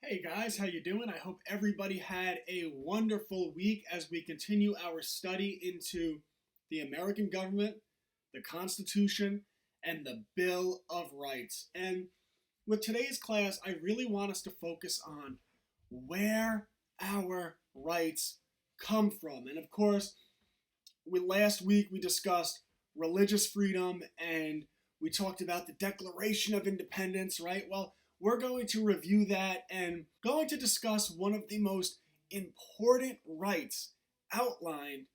Hey guys, how you doing? I hope everybody had a wonderful week as we continue our study into the American government, the Constitution, and the Bill of Rights. And with today's class, I really want us to focus on where our rights come from. And of course, last week we discussed religious freedom and we talked about the Declaration of Independence, right? Well, we're going to review that and going to discuss one of the most important rights outlined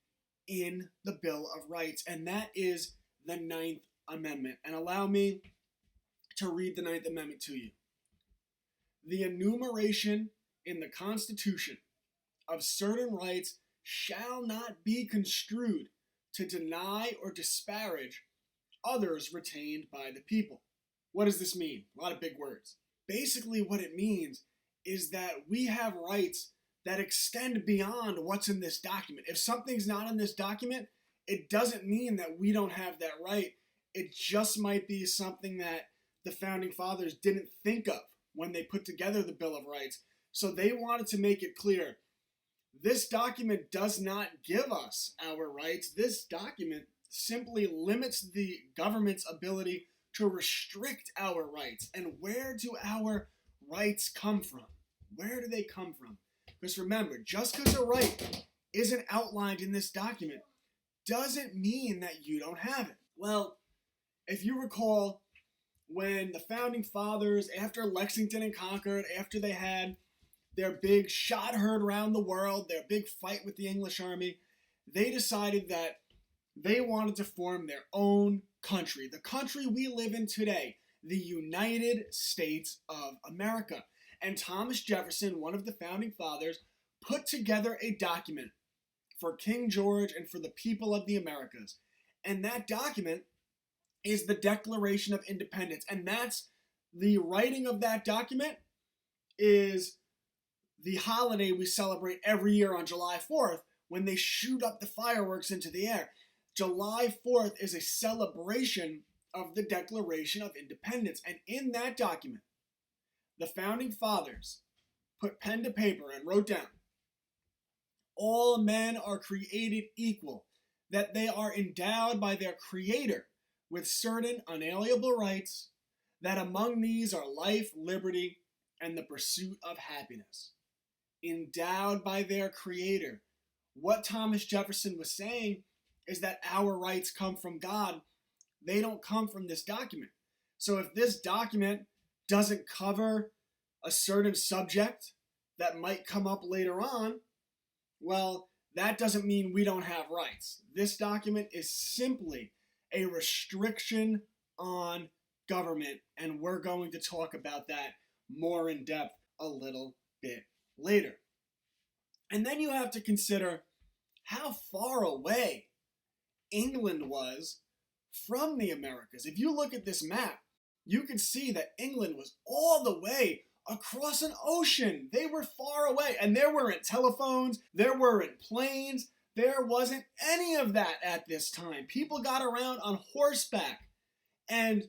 in the Bill of Rights, and that is the Ninth Amendment. And allow me to read the Ninth Amendment to you. The enumeration in the Constitution of certain rights shall not be construed to deny or disparage others retained by the people. What does this mean? A lot of big words. Basically, what it means is that we have rights that extend beyond what's in this document. If something's not in this document, it doesn't mean that we don't have that right. It just might be something that the Founding Fathers didn't think of when they put together the Bill of Rights. So they wanted to make it clear, this document does not give us our rights. This document simply limits the government's ability to restrict our rights. And where do our rights come from? Where do they come from? Because remember, just because a right isn't outlined in this document doesn't mean that you don't have it. Well, if you recall, when the Founding Fathers, after Lexington and Concord, after they had their big shot heard around the world, their big fight with the English army, they decided that they wanted to form their own country, the country we live in today, the United States of America. And Thomas Jefferson, one of the Founding Fathers, put together a document for King George and for the people of the Americas. And that document is the Declaration of Independence. And that's the writing of that document is the holiday we celebrate every year on July 4th when they shoot up the fireworks into the air. July 4th is a celebration of the Declaration of Independence. And in that document, the Founding Fathers put pen to paper and wrote down, all men are created equal, that they are endowed by their Creator with certain unalienable rights, that among these are life, liberty, and the pursuit of happiness. Endowed by their Creator. What Thomas Jefferson was saying is that our rights come from God. They don't come from this document. So if this document doesn't cover a certain subject that might come up later on, well, that doesn't mean we don't have rights. This document is simply a restriction on government, and we're going to talk about that more in depth a little bit later. And then you have to consider how far away England was from the Americas. If you look at this map, you can see that England was all the way across an ocean. They were far away, and there weren't telephones, there weren't planes, there wasn't any of that at this time. People got around on horseback, and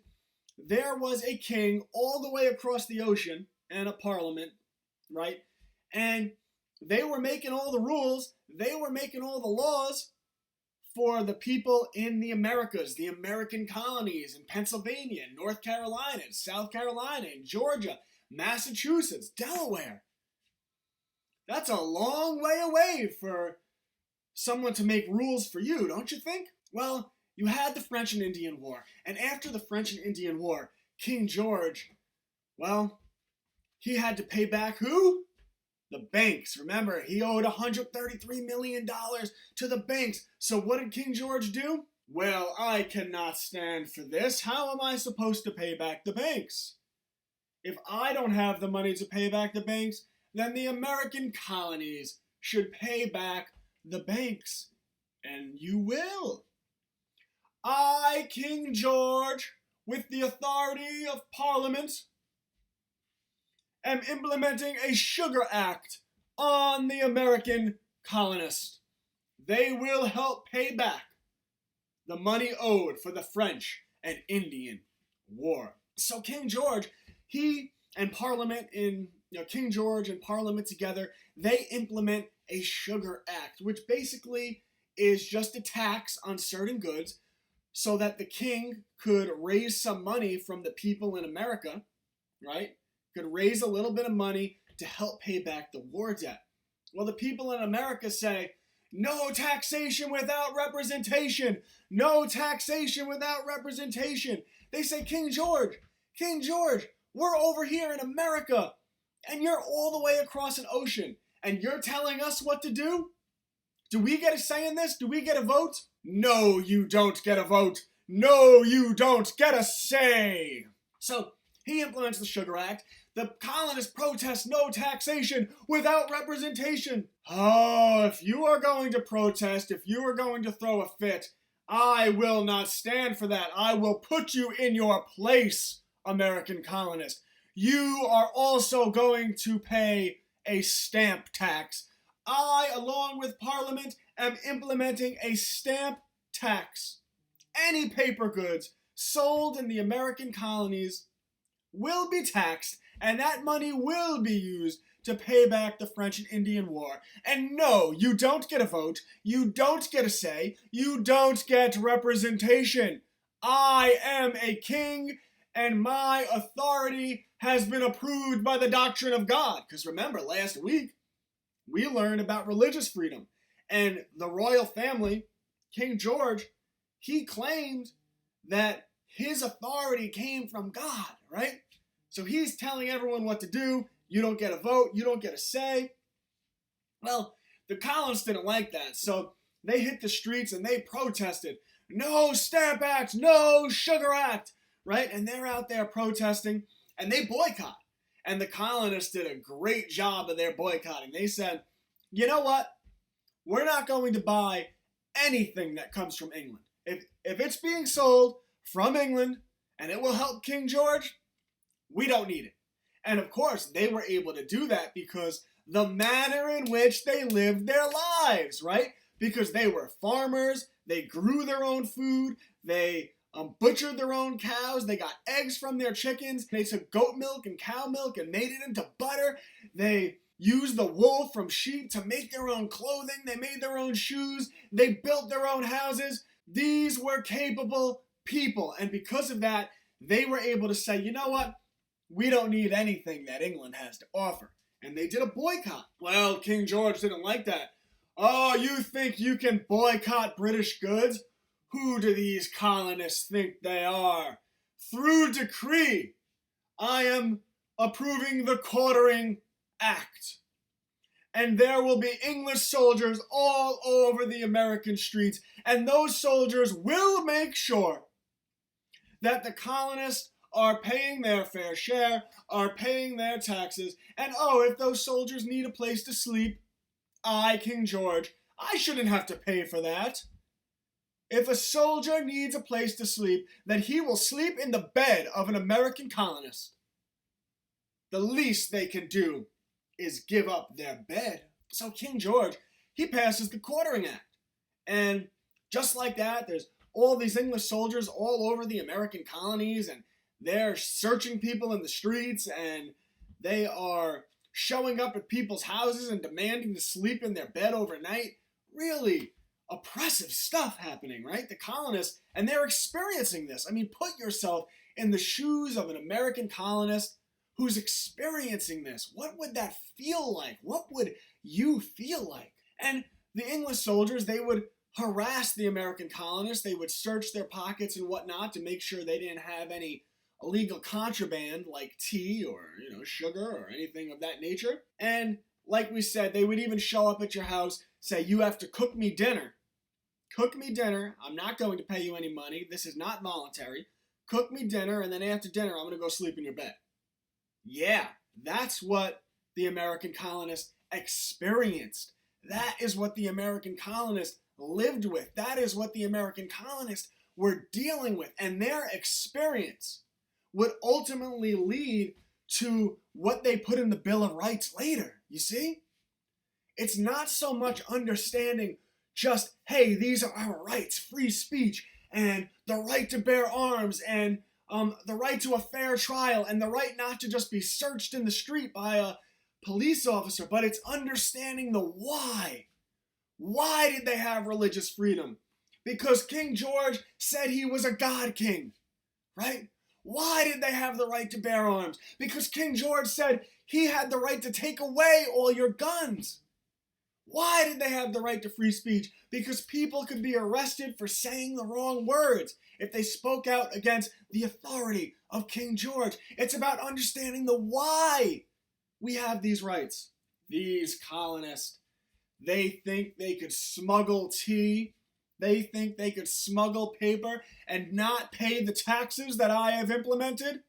there was a king all the way across the ocean and a parliament, right? And they were making all the rules, they were making all the laws for the people in the Americas, the American colonies in Pennsylvania, North Carolina, South Carolina, Georgia, Massachusetts, Delaware. That's a long way away for someone to make rules for you, don't you think? Well, you had the French and Indian War, and after the French and Indian War, King George, well, he had to pay back who? The banks. Remember, he owed $133 million to the banks. So what did King George do? Well, I cannot stand for this. How am I supposed to pay back the banks? If I don't have the money to pay back the banks, then the American colonies should pay back the banks. And you will. I, King George, with the authority of Parliament, am implementing a sugar act on the American colonists. They will help pay back the money owed for the French and Indian War. So King George, he and Parliament in King George and Parliament together, they implement a Sugar Act, which basically is just a tax on certain goods so that the king could raise some money from the people in America, right? Could raise a little bit of money to help pay back the war debt. Well, the people in America say, no taxation without representation. No taxation without representation. They say, King George, we're over here in America, and you're all the way across an ocean, and you're telling us what to do? Do we get a say in this? Do we get a vote? No, you don't get a vote. No, you don't get a say. So he implements the Sugar Act. The colonists protest no taxation without representation. Oh, if you are going to protest, if you are going to throw a fit, I will not stand for that. I will put you in your place, American colonists. You are also going to pay a stamp tax. I, along with Parliament, am implementing a stamp tax. Any paper goods sold in the American colonies will be taxed, and that money will be used to pay back the French and Indian War. And no, you don't get a vote, you don't get a say, you don't get representation. I am a king, and my authority has been approved by the doctrine of God. Because remember, last week, we learned about religious freedom. And the royal family, King George, he claimed that his authority came from God, right? So he's telling everyone what to do. You don't get a vote. You don't get a say. Well, the colonists didn't like that. So they hit the streets and they protested. No Stamp Act, no Sugar Act, right? And they're out there protesting and they boycott. And the colonists did a great job of their boycotting. They said, you know what? We're not going to buy anything that comes from England. If it's being sold from England and it will help King George, we don't need it. And of course, they were able to do that because the manner in which they lived their lives, right? Because they were farmers, they grew their own food, they butchered their own cows, they got eggs from their chickens, they took goat milk and cow milk and made it into butter, they used the wool from sheep to make their own clothing, they made their own shoes, they built their own houses. These were capable people, and because of that, they were able to say, you know what? We don't need anything that England has to offer. And they did a boycott. Well, King George didn't like that. Oh, you think you can boycott British goods? Who do these colonists think they are? Through decree, I am approving the Quartering Act. And there will be English soldiers all over the American streets, and those soldiers will make sure that the colonists are paying their fair share, are paying their taxes, and oh, if those soldiers need a place to sleep, I, King George, I shouldn't have to pay for that. If a soldier needs a place to sleep, then he will sleep in the bed of an American colonist. The least they can do is give up their bed. So King George, he passes the Quartering Act. And just like that, there's all these English soldiers all over the American colonies, and they're searching people in the streets, and they are showing up at people's houses and demanding to sleep in their bed overnight. Really oppressive stuff happening, right? The colonists, and they're experiencing this. I mean, put yourself in the shoes of an American colonist who's experiencing this. What would that feel like? What would you feel like? And the English soldiers, they would harass the American colonists. They would search their pockets and whatnot to make sure they didn't have any illegal contraband like tea or, sugar or anything of that nature. And like we said, they would even show up at your house, say, you have to cook me dinner. Cook me dinner. I'm not going to pay you any money. This is not voluntary. Cook me dinner, and then after dinner, I'm going to go sleep in your bed. Yeah, that's what the American colonists experienced. That is what the American colonists lived with. That is what the American colonists were dealing with. And their experience would ultimately lead to what they put in the Bill of Rights later. You see? It's not so much understanding just, hey, these are our rights, free speech, and the right to bear arms, and the right to a fair trial, and the right not to just be searched in the street by a police officer, but it's understanding the why. Why did they have religious freedom? Because King George said he was a God king, right? Why did they have the right to bear arms? Because King George said he had the right to take away all your guns. Why did they have the right to free speech? Because people could be arrested for saying the wrong words if they spoke out against the authority of King George. It's about understanding the why we have these rights. These colonists, they think they could smuggle tea. They think they could smuggle paper and not pay the taxes that I have implemented.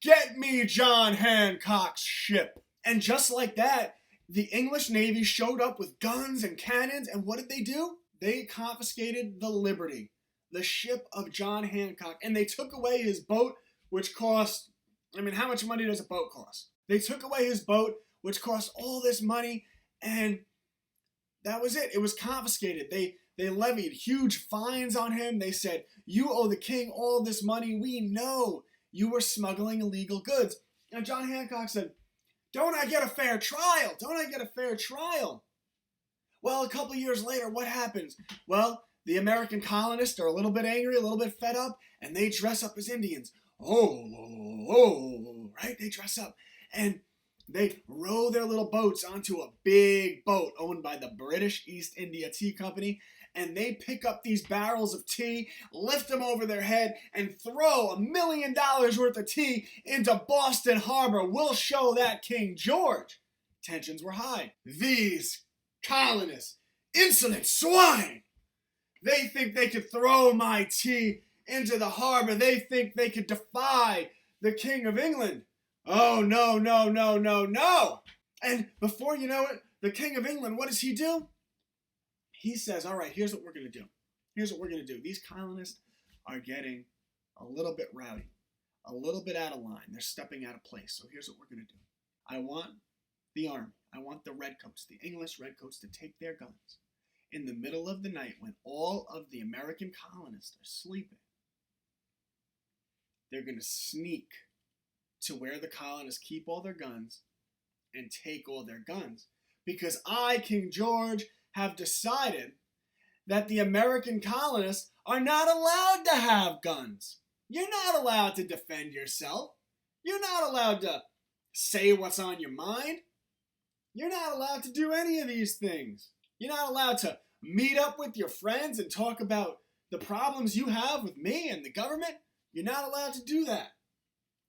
Get me John Hancock's ship. And just like that, the English Navy showed up with guns and cannons, and what did they do? They confiscated the Liberty, the ship of John Hancock, and they took away his boat, which cost, how much money does a boat cost? They took away his boat, which cost all this money, and that was it. It was confiscated. They levied huge fines on him. They said, you owe the king all this money. We know you were smuggling illegal goods. And John Hancock said, don't I get a fair trial? Don't I get a fair trial? Well, a couple years later, what happens? Well, the American colonists are a little bit angry, a little bit fed up, and they dress up as Indians. Right? They dress up. And they row their little boats onto a big boat owned by the British East India Tea Company, and they pick up these barrels of tea, lift them over their head, and throw $1 million worth of tea into Boston Harbor. We'll show that King George. Tensions were high. These colonists, insolent swine, they think they could throw my tea into the harbor. They think they could defy the King of England. Oh, no, no, no, no, no. And before you know it, the King of England, what does he do? He says, all right, here's what we're going to do. Here's what we're going to do. These colonists are getting a little bit rowdy, a little bit out of line. They're stepping out of place. So here's what we're going to do. I want the army, I want the redcoats, the English redcoats, to take their guns in the middle of the night when all of the American colonists are sleeping. They're going to sneak to where the colonists keep all their guns and take all their guns. Because I, King George, have decided that the American colonists are not allowed to have guns. You're not allowed to defend yourself. You're not allowed to say what's on your mind. You're not allowed to do any of these things. You're not allowed to meet up with your friends and talk about the problems you have with me and the government. You're not allowed to do that.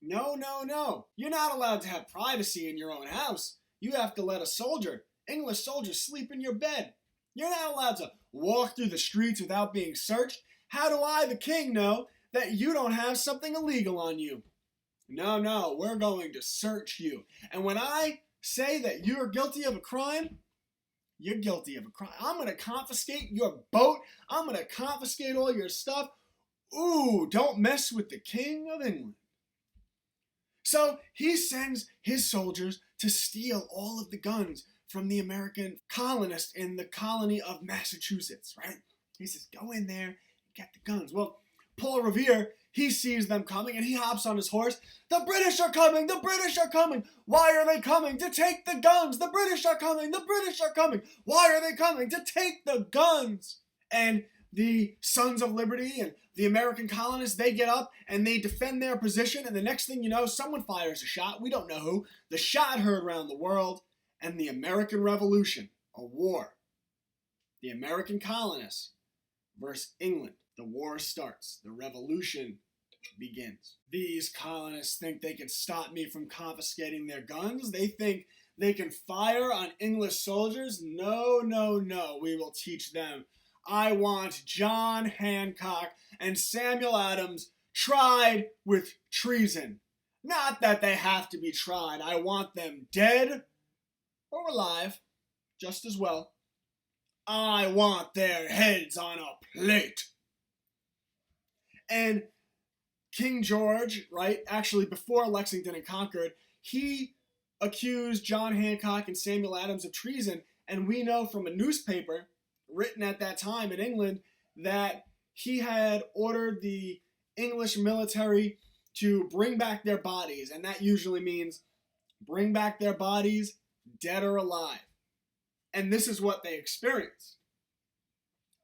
No, no, no. You're not allowed to have privacy in your own house. You have to let a soldier, English soldier, sleep in your bed. You're not allowed to walk through the streets without being searched. How do I, the king, know that you don't have something illegal on you? No, no, we're going to search you. And when I say that you're guilty of a crime, you're guilty of a crime. I'm going to confiscate your boat. I'm going to confiscate all your stuff. Ooh, don't mess with the King of England. So he sends his soldiers to steal all of the guns from the American colonists in the colony of Massachusetts, right? He says, go in there and get the guns. Well, Paul Revere, he sees them coming and he hops on his horse. The British are coming! The British are coming! Why are they coming? To take the guns! The British are coming! The British are coming! Why are they coming? To take the guns! And the Sons of Liberty and the American colonists, they get up and they defend their position, and the next thing you know, someone fires a shot. We don't know who. The shot heard around the world, and the American Revolution, a war. The American colonists versus England. The war starts. The revolution begins. These colonists think they can stop me from confiscating their guns. They think they can fire on English soldiers. No, no, no. We will teach them. I want John Hancock and Samuel Adams tried with treason. Not that they have to be tried. I want them dead or alive, just as well. I want their heads on a plate. And King George, right, actually before Lexington and Concord, he accused John Hancock and Samuel Adams of treason, and we know from a newspaper written at that time in England that he had ordered the English military to bring back their bodies, and that usually means bring back their bodies, dead or alive. And this is what they experienced.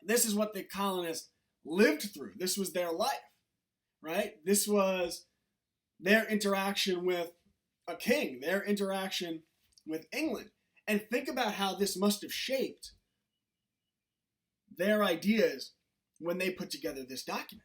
This is what the colonists lived through. This was their life, right? This was their interaction with a king, their interaction with England. And think about how this must have shaped their ideas when they put together this document.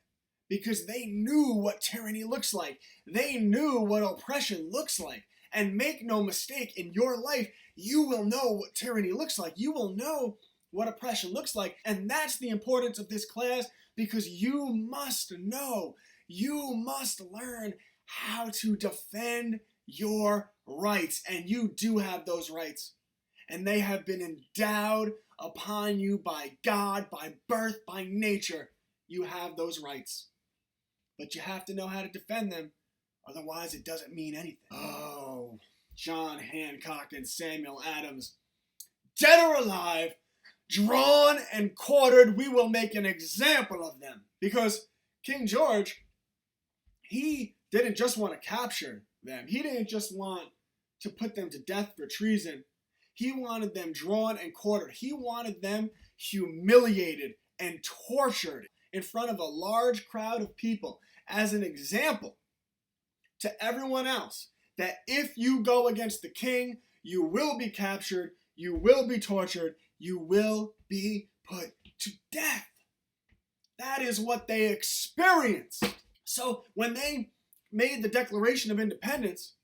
Because they knew what tyranny looks like. They knew what oppression looks like. And make no mistake, in your life, you will know what tyranny looks like. You will know what oppression looks like. And that's the importance of this class, because you must know, you must learn how to defend your rights. And you do have those rights. And they have been endowed upon you by God, by birth, by nature. You have those rights. But you have to know how to defend them. Otherwise, it doesn't mean anything. Oh, John Hancock and Samuel Adams, dead or alive, drawn and quartered, we will make an example of them. Because King George, he didn't just want to capture them. He didn't just want to put them to death for treason. He wanted them drawn and quartered. He wanted them humiliated and tortured in front of a large crowd of people as an example to everyone else that if you go against the king, you will be captured, you will be tortured, you will be put to death. That is what they experienced. So when they made the Declaration of Independence,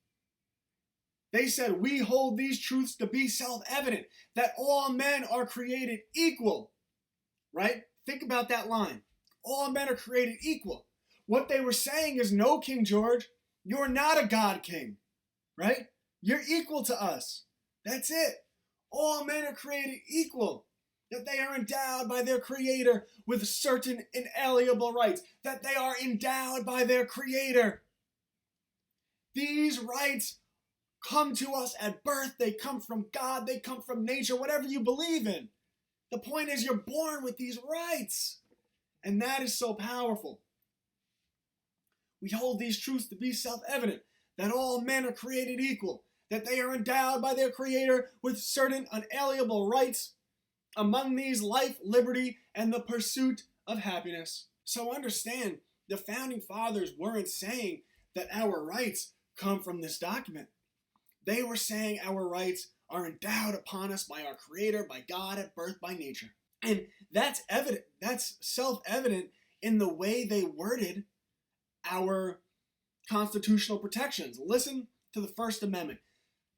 they said, we hold these truths to be self-evident, that all men are created equal, right? Think about that line. All men are created equal. What they were saying is, no, King George, you're not a god king, right? You're equal to us. That's it. All men are created equal. That they are endowed by their creator with certain inalienable rights. That they are endowed by their creator. These rights come to us at birth. They come from God. They come from nature, whatever you believe in. The point is, you're born with these rights. And that is so powerful. We hold these truths to be self-evident, that all men are created equal, that they are endowed by their creator with certain unalienable rights, among these life, liberty, and the pursuit of happiness. So understand, the founding fathers weren't saying that our rights come from this document. They were saying our rights are endowed upon us by our creator, by God at birth, by nature. And that's evident, that's self-evident in the way they worded our constitutional protections. Listen to the First Amendment.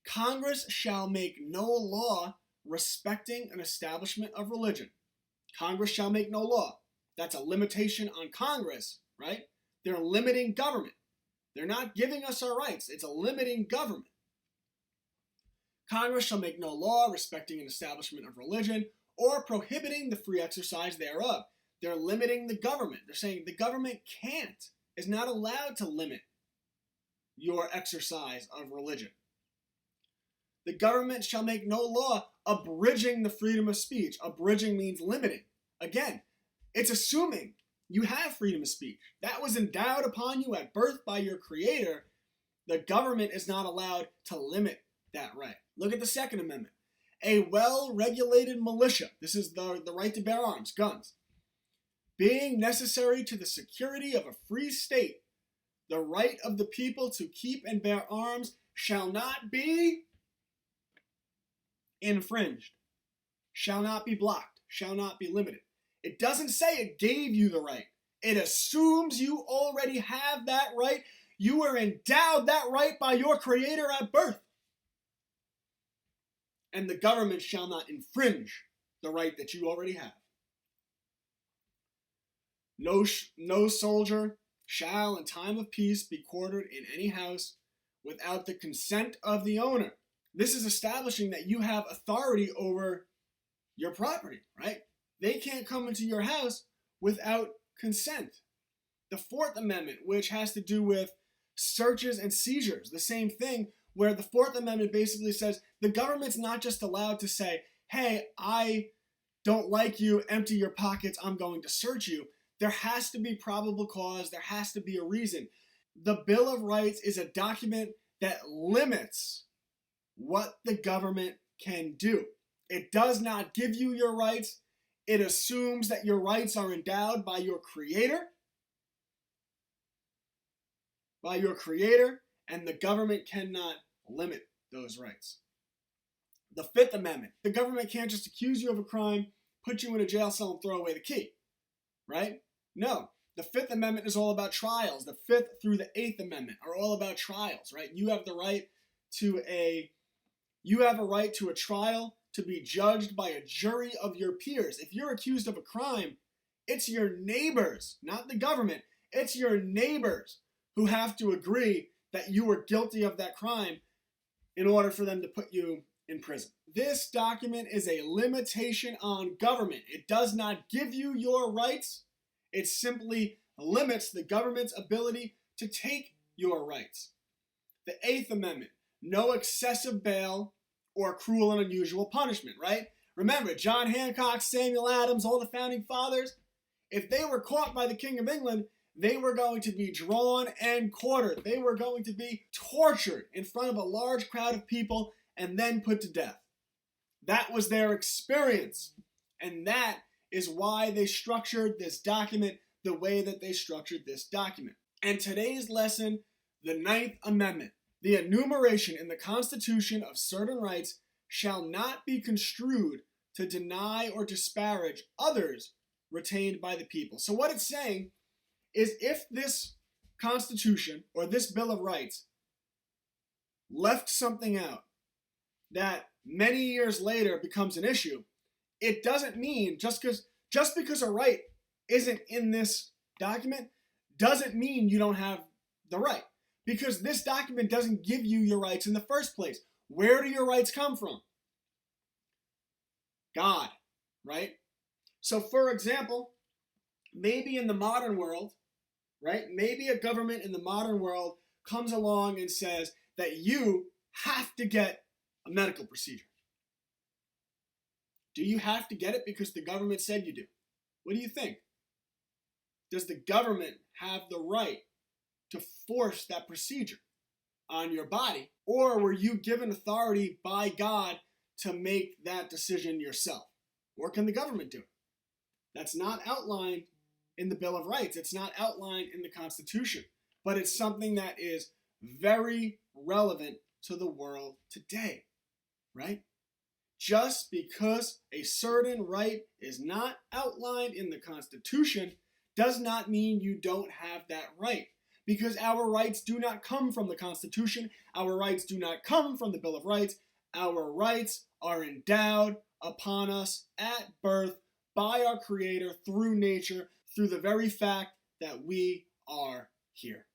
Congress shall make no law respecting an establishment of religion. Congress shall make no law. That's a limitation on Congress, right? They're limiting government. They're not giving us our rights. It's a limiting government. Congress shall make no law respecting an establishment of religion or prohibiting the free exercise thereof. They're limiting the government. They're saying the government is not allowed to limit your exercise of religion. The government shall make no law abridging the freedom of speech. Abridging means limiting. Again, it's assuming you have freedom of speech. That was endowed upon you at birth by your creator. The government is not allowed to limit that right. Look at the Second Amendment. A well-regulated militia, this is the right to bear arms, guns, being necessary to the security of a free state, the right of the people to keep and bear arms shall not be infringed, shall not be blocked, shall not be limited. It doesn't say it gave you the right. It assumes you already have that right. You are endowed that right by your creator at birth. And the government shall not infringe the right that you already have. No soldier shall in time of peace be quartered in any house without the consent of the owner. This is establishing that you have authority over your property, right? They can't come into your house without consent. The Fourth Amendment, which has to do with searches and seizures, the same thing, where the Fourth Amendment basically says the government's not just allowed to say, hey, I don't like you, empty your pockets, I'm going to search you. There has to be probable cause, there has to be a reason. The Bill of Rights is a document that limits what the government can do. It does not give you your rights. It assumes that your rights are endowed by your creator, and the government cannot limit those rights. The Fifth Amendment. The government can't just accuse you of a crime, put you in a jail cell, and throw away the key, right? No. The Fifth Amendment is all about trials. The Fifth through the Eighth Amendment are all about trials, right? You have the right to a trial to be judged by a jury of your peers. If you're accused of a crime, it's your neighbors, not the government. It's your neighbors who have to agree that you were guilty of that crime in order for them to put you in prison. This document is a limitation on government. It does not give you your rights. It simply limits the government's ability to take your rights. The Eighth Amendment, no excessive bail or cruel and unusual punishment, right? Remember, John Hancock, Samuel Adams, all the founding fathers, if they were caught by the King of England, they were going to be drawn and quartered. They were going to be tortured in front of a large crowd of people and then put to death. That was their experience. And that is why they structured this document the way that they structured this document. And today's lesson, the Ninth Amendment. The enumeration in the Constitution of certain rights shall not be construed to deny or disparage others retained by the people. So what it's saying is if this Constitution or this Bill of Rights left something out that many years later becomes an issue, it doesn't mean just because a right isn't in this document doesn't mean you don't have the right. Because this document doesn't give you your rights in the first place. Where do your rights come from? God, right? So for example, maybe in the modern world, right? Maybe a government in the modern world comes along and says that you have to get a medical procedure. Do you have to get it because the government said you do? What do you think? Does the government have the right to force that procedure on your body? Or were you given authority by God to make that decision yourself? Or can the government do it? That's not outlined in the Bill of Rights. It's not outlined in the Constitution. But it's something that is very relevant to the world today, right? Just because a certain right is not outlined in the Constitution does not mean you don't have that right. Because our rights do not come from the Constitution. Our rights do not come from the Bill of Rights. Our rights are endowed upon us at birth by our Creator through nature, through the very fact that we are here.